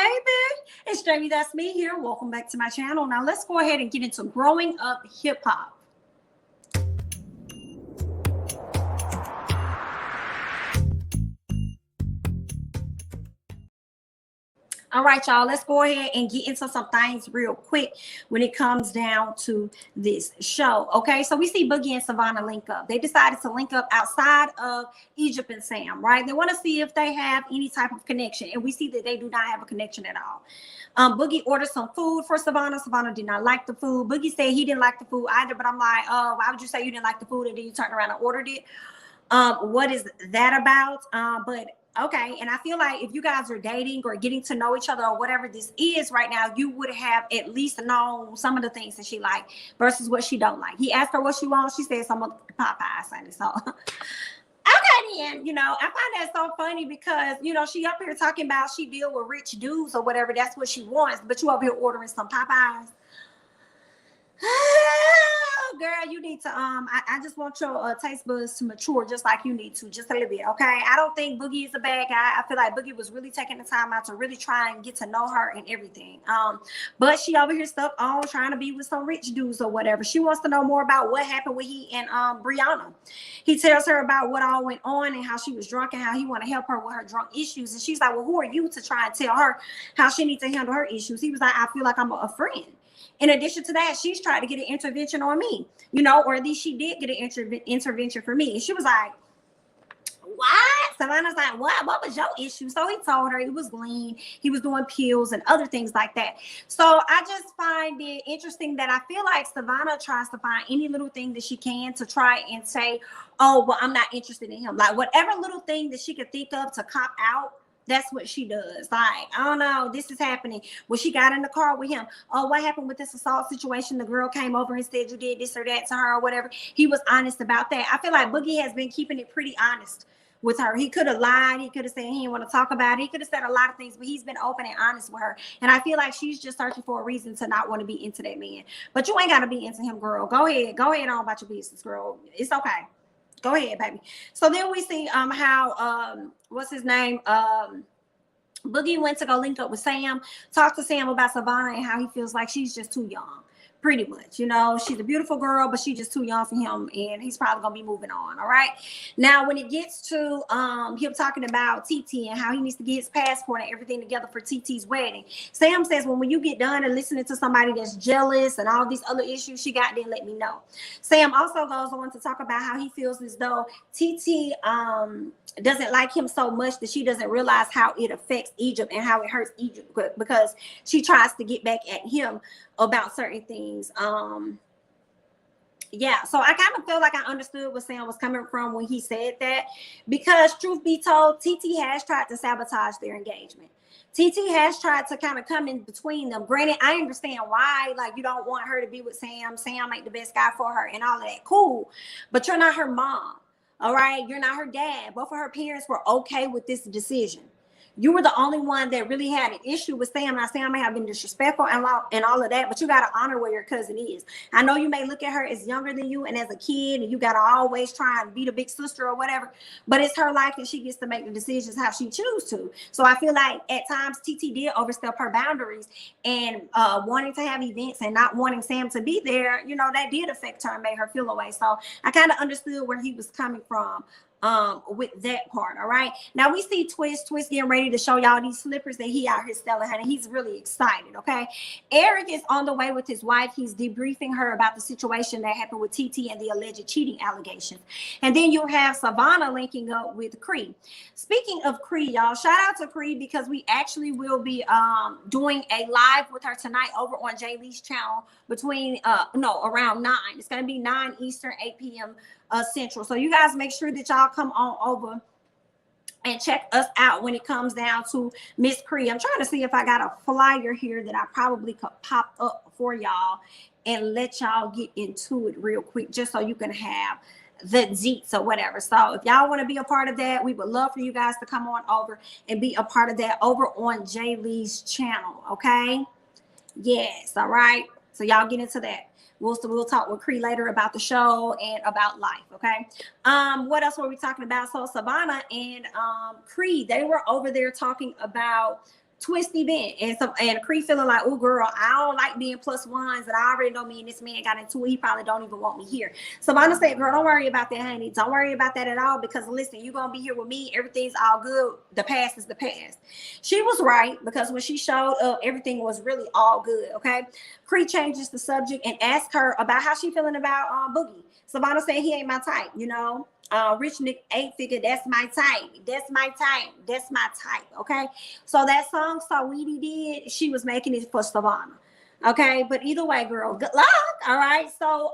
baby. It's Jamie, that's me here. Welcome back to my channel. Now let's go ahead and get into growing up hip hop. All right, y'all, let's go ahead and get into some things real quick when it comes down to this show. Okay, so we see Boogie and Savannah link up. They decided to link up outside of Egypt and Sam, right? They want to see if they have any type of connection, and we see that they do not have a connection at all. Boogie ordered some food for Savannah. Savannah did not like the food. Boogie said he didn't like the food either, but I'm like, why would you say you didn't like the food and then you turned around and ordered it? What is that about? But okay, and I feel like if you guys are dating or getting to know each other or whatever this is right now, you would have at least known some of the things that she like versus what she don't like. He asked her what she wants. She said some of the Popeyes, honey. So okay, then, I find that so funny because, she up here talking about she deal with rich dudes or whatever. That's what she wants, but you over here ordering some Popeyes. Girl, you need to I just want your taste buds to mature just like you need to, just a little bit. Okay, I don't think Boogie is a bad guy. I feel like Boogie was really taking the time out to really try and get to know her and everything, but she over here stuck on trying to be with some rich dudes or whatever. She wants to know more about what happened with he and Brianna. He tells her about what all went on and how she was drunk and how he want to help her with her drunk issues, and she's like, well, who are you to try and tell her how she needs to handle her issues? He was like, I feel like I'm a friend. In addition to that, she's tried to get an intervention on me, or at least she did get an intervention for me. And she was like, what? Savannah's like, what was your issue? So he told her it was lean. He was doing pills and other things like that. So I just find it interesting that I feel like Savannah tries to find any little thing that she can to try and say, oh, well, I'm not interested in him. Like whatever little thing that she could think of to cop out, that's what she does. Like, I don't know, this is happening. Well, she got in the car with him. Oh, what happened with this assault situation? The girl came over and said you did this or that to her or whatever. He was honest about that. I feel like Boogie has been keeping it pretty honest with her. He could have lied. He could have said he didn't want to talk about it. He could have said a lot of things, but he's been open and honest with her. And I feel like she's just searching for a reason to not want to be into that man. But you ain't got to be into him, girl. Go ahead. Go ahead on about your business, girl. It's okay. Go ahead, baby. So then we see how what's his name? Boogie went to go link up with Sam, talk to Sam about Savannah and how he feels like she's just too young. Pretty much, she's a beautiful girl, but she's just too young for him, and he's probably gonna be moving on. All right. Now, when it gets to him talking about TT and how he needs to get his passport and everything together for TT's wedding, Sam says, well, when you get done and listening to somebody that's jealous and all these other issues she got, then let me know. Sam also goes on to talk about how he feels as though TT doesn't like him so much that she doesn't realize how it affects Egypt and how it hurts Egypt because she tries to get back at him about certain things. Yeah, so I kind of feel like I understood where Sam was coming from when he said that, because truth be told, TT has tried to sabotage their engagement. TT has tried to kind of come in between them. Granted, I understand why, like, you don't want her to be with Sam. Sam ain't the best guy for her and all of that. Cool, but you're not her mom. All right, you're not her dad. Both of her parents were okay with this decision. You were the only one that really had an issue with Sam. Now, Sam may have been disrespectful and all of that, but you got to honor where your cousin is. I know you may look at her as younger than you and as a kid, and you got to always try and be the big sister or whatever, but it's her life and she gets to make the decisions how she chooses to. So I feel like at times TT did overstep her boundaries and wanting to have events and not wanting Sam to be there, that did affect her and made her feel away. So I kind of understood where he was coming from with that part. All right, now we see Twist getting ready to show y'all these slippers that he out here selling, honey. He's really excited. Okay, Eric is on the way with his wife. He's debriefing her about the situation that happened with TT and the alleged cheating allegations. And then you have Savannah linking up with Cree. Speaking of Cree, y'all, shout out to Cree because we actually will be doing a live with her tonight over on Jay Lee's channel between around 9. It's going to be 9 Eastern, 8 p.m. Central. So you guys make sure that y'all come on over and check us out when it comes down to Miss Cree. I'm trying to see if I got a flyer here that I probably could pop up for y'all and let y'all get into it real quick, just so you can have the deets or whatever. So if y'all want to be a part of that, we would love for you guys to come on over and be a part of that over on Jay Lee's channel. Okay, yes. All right, so y'all get into that. We'll talk with Cree later about the show and about life. Okay. What else were we talking about? So Savannah and Cree, they were over there talking about twist event. And Cree feeling like, oh girl, I don't like being plus ones, and I already know me and this man got into it. He probably don't even want me here. Savannah said, girl, don't worry about that, honey. Don't worry about that at all, because listen, you're gonna be here with me. Everything's all good. The past is the past. She was right, because when she showed up, everything was really all good. Okay. Cree changes the subject and asks her about how she feeling about Boogie. Savannah said he ain't my type, you know. Rich Nick 8-figure, that's my type. That's my type. That's my type. Okay. So that song Saweetie did, she was making it for Savannah. Okay. But either way, girl, good luck. All right. So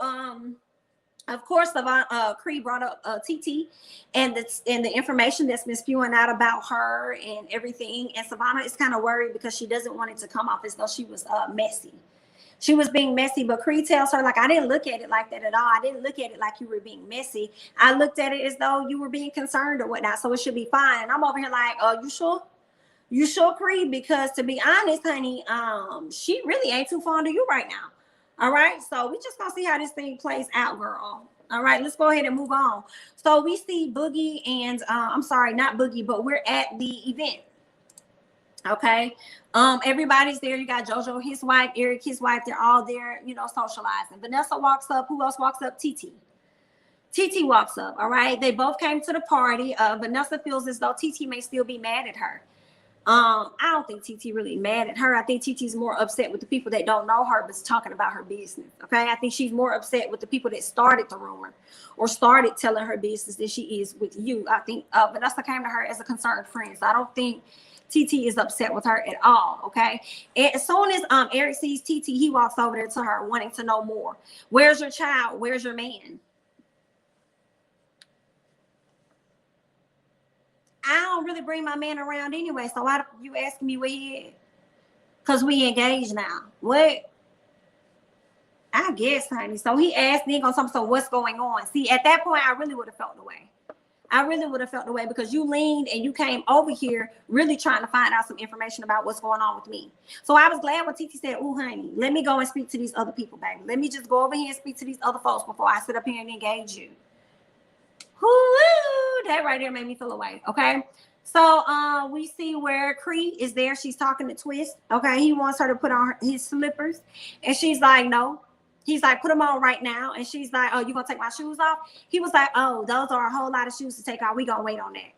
of course, Cree brought up TT and the information that's been spewing out about her and everything. And Savannah is kind of worried because she doesn't want it to come off as though she was messy. She was being messy, but Cree tells her, like, I didn't look at it like that at all. I didn't look at it like you were being messy. I looked at it as though you were being concerned or whatnot, so it should be fine. And I'm over here like, you sure? You sure, Cree? Because to be honest, honey, she really ain't too fond of you right now. All right, so we just gonna see how this thing plays out, girl. All right, let's go ahead and move on. So we see Boogie and, I'm sorry, not Boogie, but we're at the event. Okay. Everybody's there. You got JoJo, his wife, Eric, his wife. They're all there, you know, socializing. Vanessa walks up. Who else walks up? TT. TT walks up. All right. They both came to the party. Vanessa feels as though TT may still be mad at her. I don't think TT really mad at her. I think TT's more upset with the people that don't know her, but's talking about her business. Okay. I think she's more upset with the people that started the rumor or started telling her business than she is with you. I think Vanessa came to her as a concerned friend. So I don't think TT is upset with her at all. Okay. And as soon as Eric sees TT, he walks over there to her wanting to know more. Where's your child? Where's your man? I don't really bring my man around anyway. So why you asking me where he is? Because we engaged now. What? I guess, honey. So he asked me, so what's going on? See, at that point, I really would have felt the way. I really would have felt the way because you leaned and you came over here really trying to find out some information about what's going on with me. So I was glad when TT said, oh, honey, let me go and speak to these other people, baby. Let me just go over here and speak to these other folks before I sit up here and engage you. Woo, that right there made me feel away. Okay. So we see where Cree is there. She's talking to Twist. Okay. He wants her to put on his slippers. And she's like, no. He's like, put them on right now. And she's like, oh, you gonna take my shoes off? He was like, oh, those are a whole lot of shoes to take off. We gonna wait on that.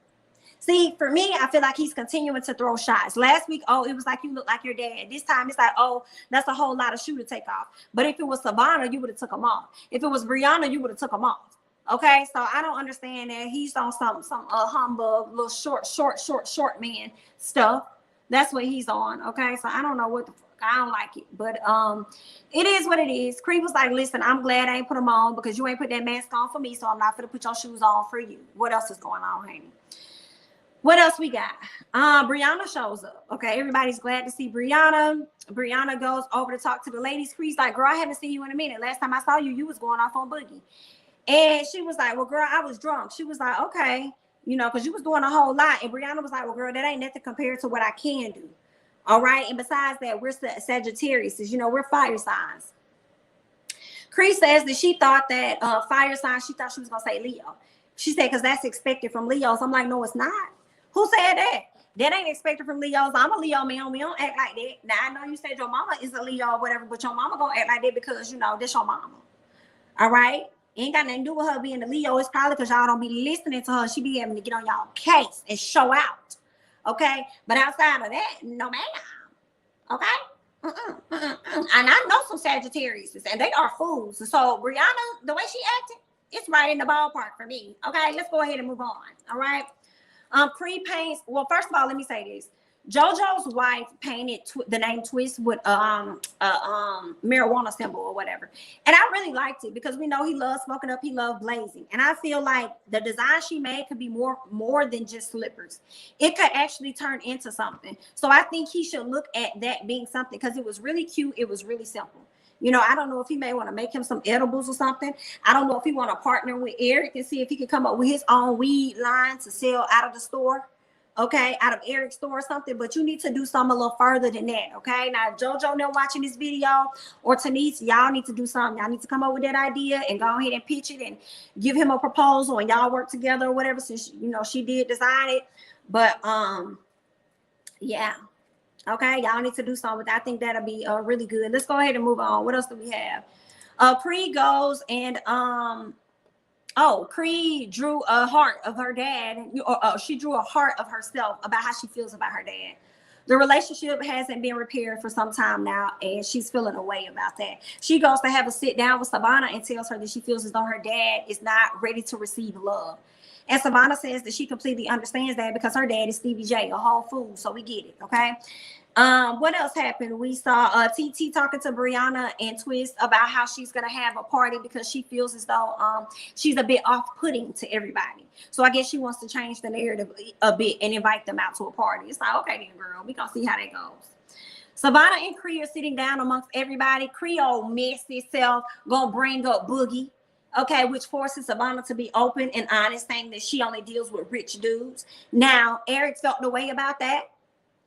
See, for me, I feel like he's continuing to throw shots. Last week, oh, it was like you look like your dad. This time it's like, oh, that's a whole lot of shoe to take off. But if it was Savannah, you would have took them off. If it was Brianna, you would have took them off. Okay, so I don't understand that he's on some humbug, little short man stuff. That's what he's on. Okay, so I don't know what the fuck. I don't like it, but it is what it is. Cree was like, listen, I'm glad I ain't put them on because you ain't put that mask on for me, so I'm not gonna put your shoes on for you. What else is going on, honey? What else we got? Brianna shows up. Okay, everybody's glad to see Brianna. Brianna goes over to talk to the ladies. Cree's like, girl, I haven't seen you in a minute. Last time I saw you, you was going off on Boogie. And she was like, well, girl, I was drunk. She was like, okay, you know, because you was doing a whole lot. And Brianna was like, well, girl, that ain't nothing compared to what I can do. All right. And besides that, we're Sagittarius, you know, we're fire signs. Cree says that she thought that fire signs, she thought she was going to say Leo. She said, because that's expected from Leos. I'm like, no, it's not. Who said that? That ain't expected from Leos. I'm a Leo man. We don't act like that. Now, I know you said your mama is a Leo or whatever, but your mama going to act like that because, you know, that's your mama. All right. Ain't got nothing to do with her being a Leo. It's probably because y'all don't be listening to her. She be having to get on y'all case and show out. Okay, but outside of that, no ma'am. Okay, and I know some Sagittarius, and they are fools. So Brianna, the way she acted, it's right in the ballpark for me. Okay, let's go ahead and move on. All right, Cree paints. Well, first of all, let me say this: JoJo's wife painted the name Twist with marijuana symbol or whatever, and I really liked it because we know he loves smoking up, he loves blazing, and I feel like the design she made could be more than just slippers. It could actually turn into something. So I think he should look at that being something because it was really cute. It was really simple. You know, I don't know if he may want to make him some edibles or something. I don't know if he want to partner with Eric and see if he can come up with his own weed line to sell out of the store. Okay, out of Eric's store or something, but you need to do something a little further than that. Okay, now JoJo now watching this video or Tanise, y'all need to do something. Y'all need to come up with that idea and go ahead and pitch it and give him a proposal and y'all work together or whatever, since you know she did design it. But yeah, Okay, y'all need to do something with that. I think that'll be really good. Let's go ahead and move on. What else do we have? Cree goes and oh, Cree drew a heart of her dad, or she drew a heart of herself about how she feels about her dad. The relationship hasn't been repaired for some time now, and she's feeling a way about that. She goes to have a sit down with Savannah and tells her that she feels as though her dad is not ready to receive love. And Savannah says that she completely understands that because her dad is Stevie J, a whole fool. So we get it, okay? What else happened? We saw TT talking to Brianna and Twist about how she's gonna have a party because she feels as though she's a bit off-putting to everybody. So I guess she wants to change the narrative a bit and invite them out to a party. It's like, okay then, girl, we gonna see how that goes. Savannah and Cree are sitting down amongst everybody. Cree, old messy self, gonna bring up Boogie. Okay, which forces Savannah to be open and honest, saying that she only deals with rich dudes. Now, Eric felt the way about that.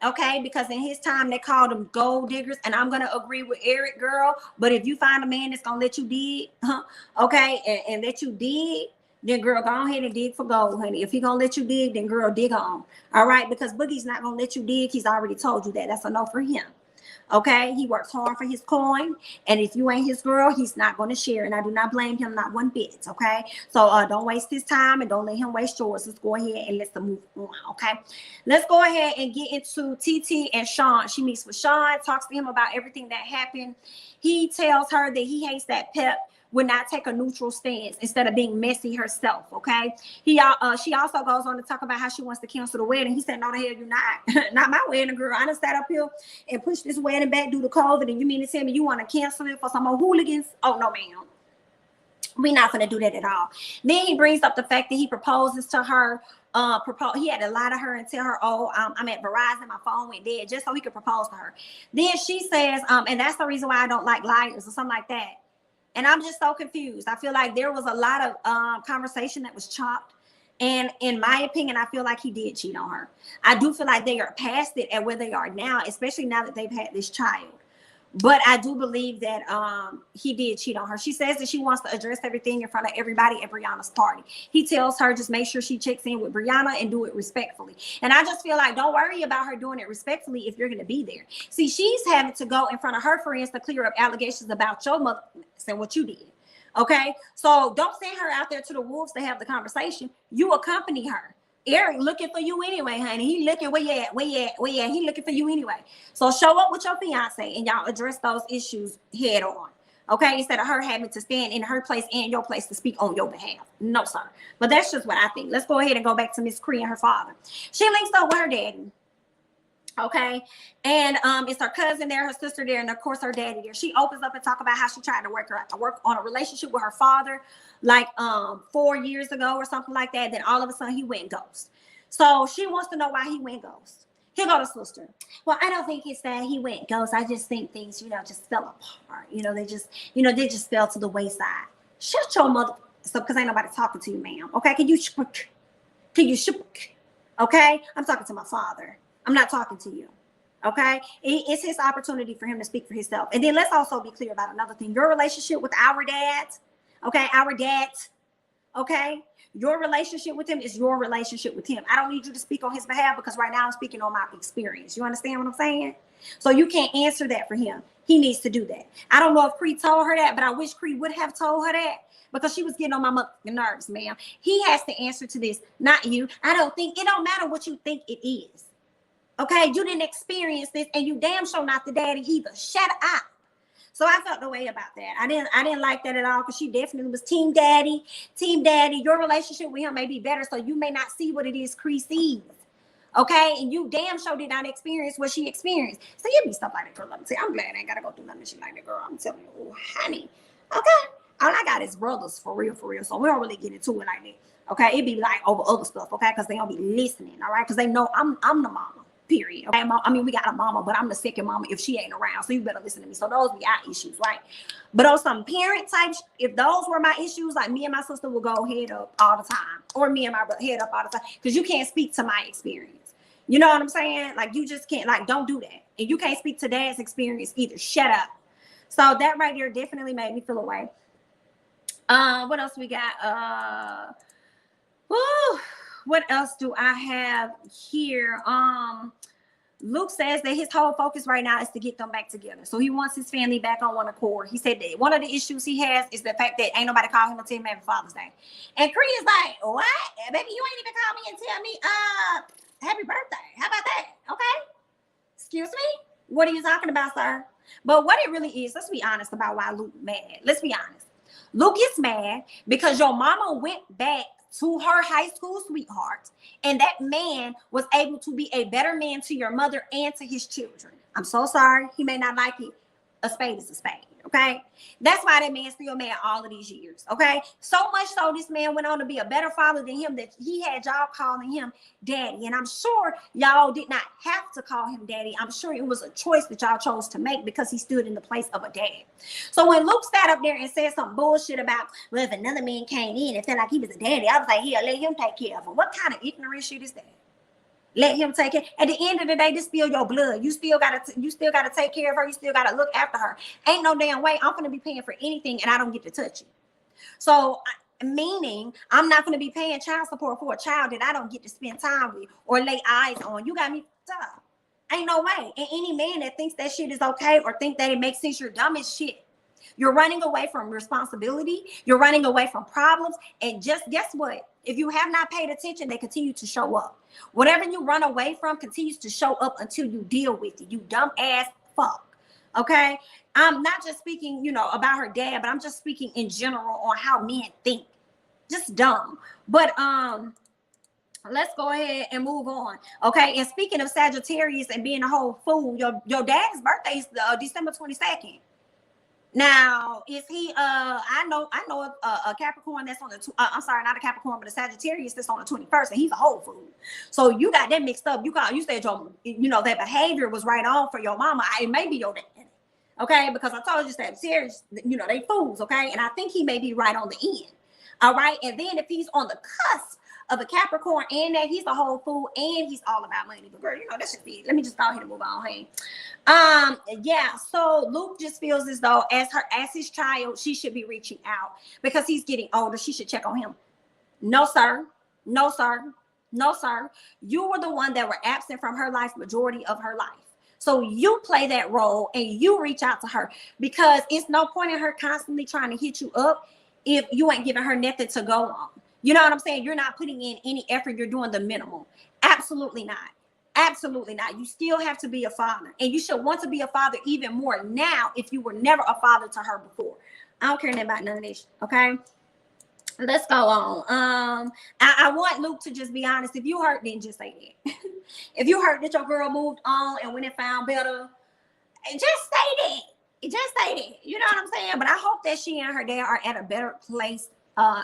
Okay, because in his time they called them gold diggers, and I'm gonna agree with Eric, girl. But if you find a man that's gonna let you dig, okay, and let you dig, then girl, go ahead and dig for gold, honey. If he gonna let you dig, then girl, dig on. All right, because Boogie's not gonna let you dig. He's already told you that. That's a no for him. Okay, he works hard for his coin, and if you ain't his girl, he's not going to share, and I do not blame him, not one bit. Okay, so don't waste his time and don't let him waste yours. Let's go ahead and let's move on. Okay, let's go ahead and get into TT and Sean. She meets with Sean, talks to him about everything that happened. He tells her that he hates that Pep would not take a neutral stance instead of being messy herself. Okay, she also goes on to talk about how she wants to cancel the wedding. He said, no the hell you're not. Not my wedding, girl. I done sat up here and pushed this wedding back due to COVID, and you mean to tell me you want to cancel it for some more hooligans? Oh no, ma'am, we're not going to do that at all. Then he brings up the fact that he proposes to her. He had to lie to her and tell her, oh, I'm at Verizon, my phone went dead, just so he could propose to her. Then she says, and that's the reason why I don't like liars or something like that. And I'm just so confused. I feel like there was a lot of conversation that was chopped. And in my opinion, I feel like he did cheat on her. I do feel like they are past it at where they are now, especially now that they've had this child. But I do believe that he did cheat on her. She says that she wants to address everything in front of everybody at Brianna's party. He tells her just make sure she checks in with Brianna and do it respectfully. And I just feel like don't worry about her doing it respectfully if you're going to be there. See, she's having to go in front of her friends to clear up allegations about your mother and what you did. Okay, so don't send her out there to the wolves to have the conversation. You accompany her. Eric looking for you anyway, honey. He looking where you at, where you at, where you at. He looking for you anyway. So show up with your fiance and y'all address those issues head on. Okay, instead of her having to stand in her place and your place to speak on your behalf. No, sir. But that's just what I think. Let's go ahead and go back to Miss Cree and her father. She links up with her daddy. Okay, and it's her cousin there, her sister there, and of course her daddy there. She opens up and talk about how she tried to work on a relationship with her father like 4 years ago or something like that. Then all of a sudden he went ghost. So she wants to know why he went ghost. Here go the sister. Well, I don't think it's that he went ghost. I just think things, just fell apart. They just fell to the wayside. Shut your mother up, because ain't nobody talking to you, ma'am. Okay, can you okay? I'm talking to my father. I'm not talking to you. Okay, it's his opportunity for him to speak for himself. And then let's also be clear about another thing. Your relationship with our dad, okay, okay, your relationship with him is your relationship with him. I don't need you to speak on his behalf because right now I'm speaking on my experience. You understand what I'm saying? So you can't answer that for him. He needs to do that. I don't know if Cree told her that, but I wish Cree would have told her that because she was getting on my nerves, ma'am. He has to answer to this, not you. It don't matter what you think it is. Okay, you didn't experience this, and you damn sure not the daddy either. Shut up. So I felt the way about that. I didn't like that at all because she definitely was team daddy. Team daddy. Your relationship with him may be better, so you may not see what it is Cree sees. Okay, and you damn sure did not experience what she experienced. So you be stuff like that, girl. Let me tell you, I'm glad I ain't gotta go through nothing shit like that, girl. I'm telling you, oh honey. Okay, all I got is brothers for real. So we don't really get into it like that. Okay, it be like over other stuff. Okay, because they don't be listening. All right, because they know I'm the mama. Period. Okay, I mean, we got a mama, but I'm the second mama if she ain't around. So you better listen to me. So those be our issues, right? But on some parent types, if those were my issues, like me and my sister will go head up all the time, or me and my brother head up all the time, because you can't speak to my experience. You know what I'm saying? Like you just can't. Like don't do that, and you can't speak to dad's experience either. Shut up. So that right there definitely made me feel away. What else we got? What else do I have here? Luke says that his whole focus right now is to get them back together. So he wants his family back on one accord. He said that one of the issues he has is the fact that ain't nobody call him until Happy Father's Day. And Cree is like, what? Baby, you ain't even call me and tell me happy birthday. How about that? Okay. Excuse me? What are you talking about, sir? But what it really is, let's be honest about why Luke mad. Let's be honest. Luke is mad because your mama went back to her high school sweetheart, and that man was able to be a better man to your mother and to his children. I'm so sorry. He may not like it. A spade is a spade. Okay. That's why that man still mad all of these years. Okay. So much so this man went on to be a better father than him that he had y'all calling him daddy. And I'm sure y'all did not have to call him daddy. I'm sure it was a choice that y'all chose to make because he stood in the place of a dad. So when Luke sat up there and said some bullshit about, well, if another man came in and felt like he was a daddy, I was like, here, let him take care of him. What kind of ignorant shit is that? Let him take it. At the end of the day, this still your blood. You still gotta take care of her. You still gotta look after her. Ain't no damn way I'm gonna be paying for anything and I don't get to touch it. So meaning I'm not gonna be paying child support for a child that I don't get to spend time with or lay eyes on. You got me tough. Ain't no way. And any man that thinks that shit is okay or think that it makes sense, you're dumb as shit. You're running away from responsibility. You're running away from problems. And just guess what? If you have not paid attention, they continue to show up. Whatever you run away from continues to show up until you deal with it. You dumb ass fuck. Okay? I'm not just speaking, about her dad, but I'm just speaking in general on how men think. Just dumb. But let's go ahead and move on. Okay. And speaking of Sagittarius and being a whole fool, your dad's birthday is December 22nd. Now, is he I know a Capricorn that's on the I'm sorry, not a Capricorn, but a Sagittarius that's on the 21st, and he's a whole fool. So you got that mixed up. You said that behavior was right on for your mama. It may be your dad. Okay, because I told you Sagittarius, they fools, okay? And I think he may be right on the end. All right. And then if he's on the cusp of a Capricorn and that, he's a whole fool and he's all about money. But girl, that should be, let me just go ahead and move on. Hey. Yeah, so Luke just feels as though as his child, she should be reaching out because he's getting older. She should check on him. No, sir. No, sir. No, sir. You were the one that were absent from her life majority of her life. So you play that role and you reach out to her, because it's no point in her constantly trying to hit you up if you ain't giving her nothing to go on. You know what I'm saying? You're not putting in any effort. You're doing the minimum. Absolutely not. Absolutely not. You still have to be a father, and you should want to be a father even more now if you were never a father to her before. I don't care about none of this. Okay. Let's go on. I want Luke to just be honest. If you hurt, then just say that. If you hurt that your girl moved on and went and found better, just say that. Just say that. You know what I'm saying? But I hope that she and her dad are at a better place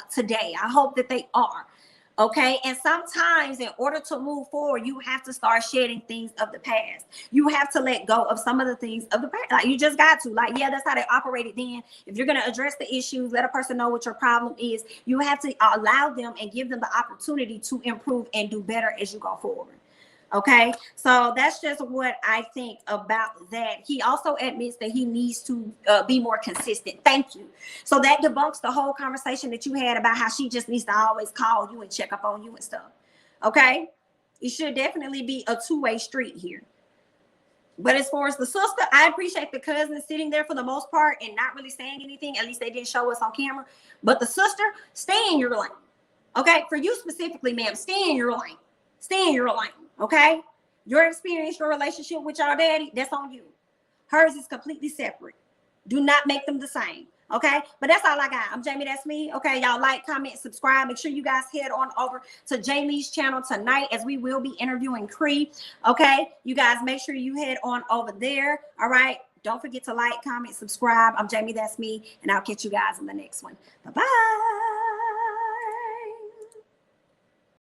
today. I hope that they are. Okay. And sometimes in order to move forward, you have to start shedding things of the past. You have to let go of some of the things of the past. Like, you just got to, like, yeah, that's how they operated then. If you're going to address the issues, let a person know what your problem is. You have to allow them and give them the opportunity to improve and do better as you go forward. Okay, so that's just what I think about that. He also admits that he needs to be more consistent. Thank you. So that debunks the whole conversation that you had about how she just needs to always call you and check up on you and stuff. Okay, it should definitely be a two-way street here. But as far as the sister, I appreciate the cousin sitting there for the most part and not really saying anything. At least they didn't show us on camera. But the sister, stay in your lane. Okay, for you specifically, ma'am, stay in your lane. Stay in your lane. Okay, your experience, your relationship with your daddy, that's on you. Hers is completely separate. Do not make them the same. Okay, but that's all I got. I'm Jamie, that's me. Okay, y'all like, comment, subscribe. Make sure you guys head on over to Jamie's channel tonight, as we will be interviewing Cree. Okay, you guys make sure you head on over there. All right, don't forget to like, comment, subscribe. I'm Jamie, that's me, and I'll catch you guys in the next one. Bye-bye.